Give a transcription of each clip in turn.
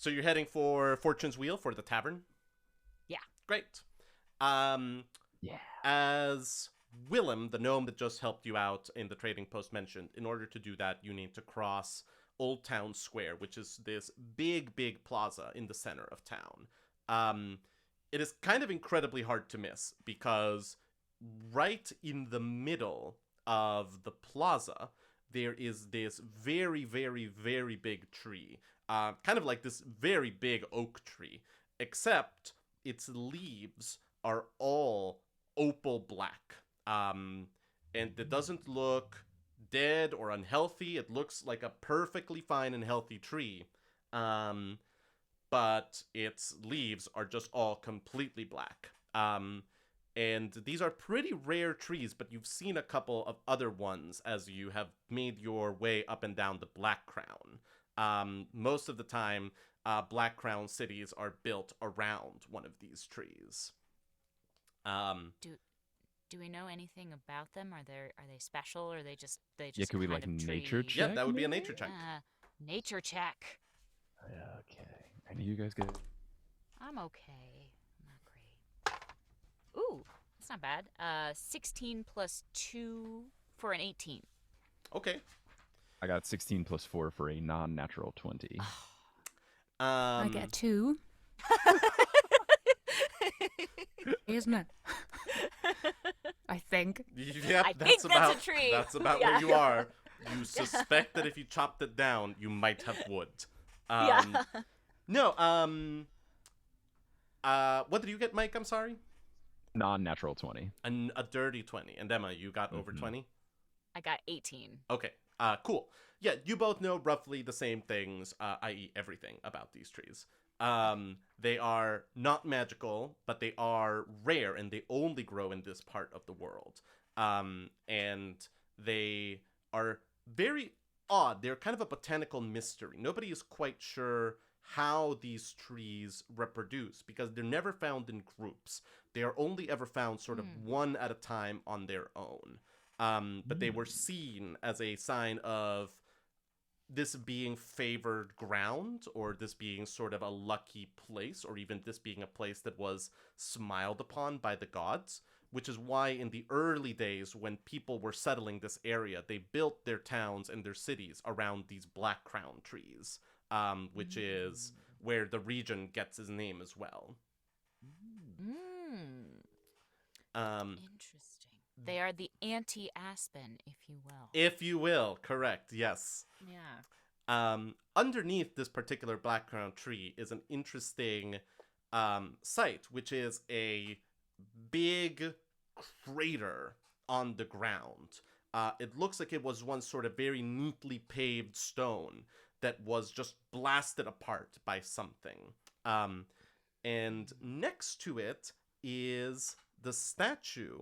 So you're heading for Fortune's Wheel for the tavern? Yeah. Great. Yeah. As Willem, the gnome that just helped you out in the trading post, mentioned, in order to do that, you need to cross Old Town Square, which is this big, big plaza in the center of town. It is kind of incredibly hard to miss because right in the middle of the plaza, there is this very, very, very big tree. Kind of like this very big oak tree, except its leaves are all opal black. And it doesn't look dead or unhealthy. It looks like a perfectly fine and healthy tree. But its leaves are just all completely black. And these are pretty rare trees, but you've seen a couple of other ones as you have made your way up and down the Blackcrown. Most of the time, Blackcrown cities are built around one of these trees. Do we know anything about them? Are they special, or they just Yeah, could we kind like of nature trees? check? Yeah, that would be a maybe? nature check. Nature check. Okay. I know you guys get. I'm okay. I'm not great. Ooh, that's not bad. 16 plus 2 for an 18. Okay. I got 16 plus 4 for a non-natural 20. I get 2. Isn't it? I think. Yep, I that's think about that's a tree. That's about Yeah. where you are. You suspect that if you chopped it down, you might have wood. Yeah. No. What did you get, Mike? I'm sorry. Non-natural 20. A dirty 20. And Emma, you got over 20. I got 18. Okay. Cool. Yeah, you both know roughly the same things, i.e., everything about these trees. They are not magical, but they are rare, and they only grow in this part of the world. And they are very odd. They're kind of a botanical mystery. Nobody is quite sure how these trees reproduce because they're never found in groups. They are only ever found sort of one at a time on their own. But they were seen as a sign of this being favored ground, or this being sort of a lucky place, or even this being a place that was smiled upon by the gods, which is why in the early days when people were settling this area, they built their towns and their cities around these Blackcrown trees, which is where the region gets its name as well. Interesting. They are the anti-aspen, if you will. If you will, correct, yes. Yeah. Underneath this particular Blackcrown tree is an interesting site, which is a big crater on the ground. It looks like it was once sort of very neatly paved stone that was just blasted apart by something. And next to it is the statue.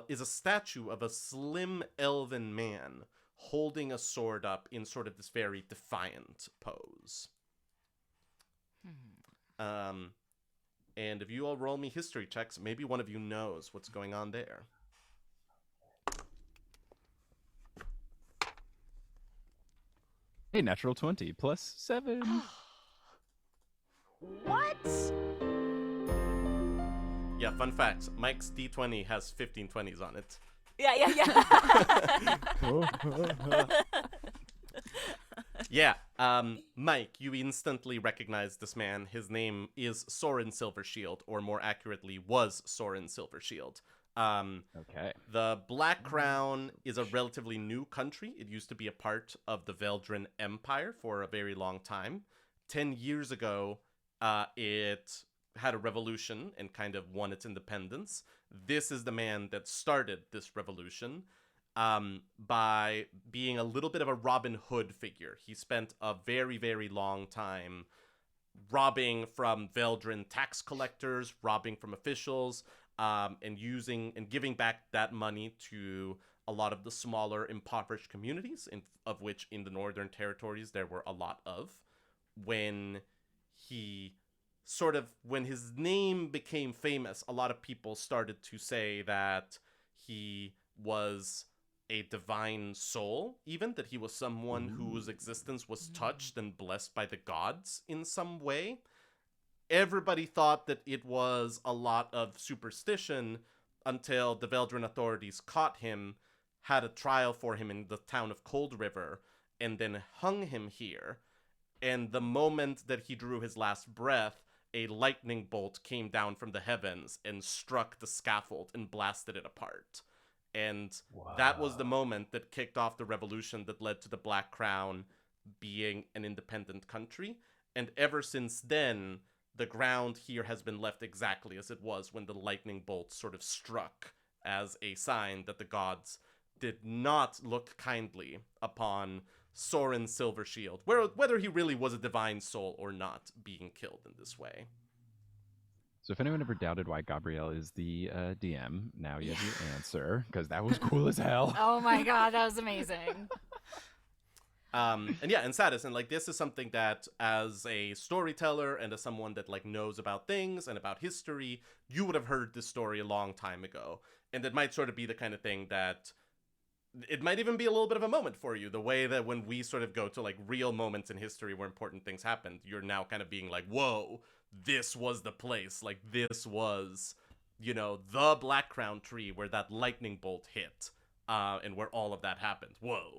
Is a statue of a slim elven man holding a sword up in sort of this very defiant pose. And if you all roll me history checks, maybe one of you knows what's going on there. Hey, natural 20 plus 7. What? Yeah, fun facts. Mike's D20 has 15 20s on it. Yeah. Yeah, Mike, you instantly recognize this man. His name is Soren Silvershield, or more accurately, was Soren Silvershield. Okay. The Blackcrown is a relatively new country. It used to be a part of the Veldrin Empire for a very long time. 10 years ago, it had a revolution and kind of won its independence. This is the man that started this revolution by being a little bit of a Robin Hood figure. He spent a very, very long time robbing from Veldrin tax collectors, robbing from officials, and using and giving back that money to a lot of the smaller impoverished communities, of which in the Northern Territories there were a lot of. When his name became famous, a lot of people started to say that he was a divine soul, even that he was someone whose existence was touched and blessed by the gods in some way. Everybody thought that it was a lot of superstition until the Veldrin authorities caught him, had a trial for him in the town of Cold River, and then hung him here. And the moment that he drew his last breath, a lightning bolt came down from the heavens and struck the scaffold and blasted it apart. And that was the moment that kicked off the revolution that led to the Black Crown being an independent country. And ever since then, the ground here has been left exactly as it was when the lightning bolt sort of struck, as a sign that the gods did not look kindly upon Soren Silvershield, whether he really was a divine soul or not, being killed in this way. So if anyone ever doubted why Gabriel is the DM, now you have your answer, because that was cool as hell. Oh my god, that was amazing. And Satus, and like this is something that as a storyteller and as someone that like knows about things and about history, you would have heard this story a long time ago. And it might sort of be the kind of thing that it might even be a little bit of a moment for you, the way that when we sort of go to like real moments in history where important things happened, you're now kind of being like, whoa, this was the place. Like this was, you know, the Blackcrown tree where that lightning bolt hit, and where all of that happened. Whoa.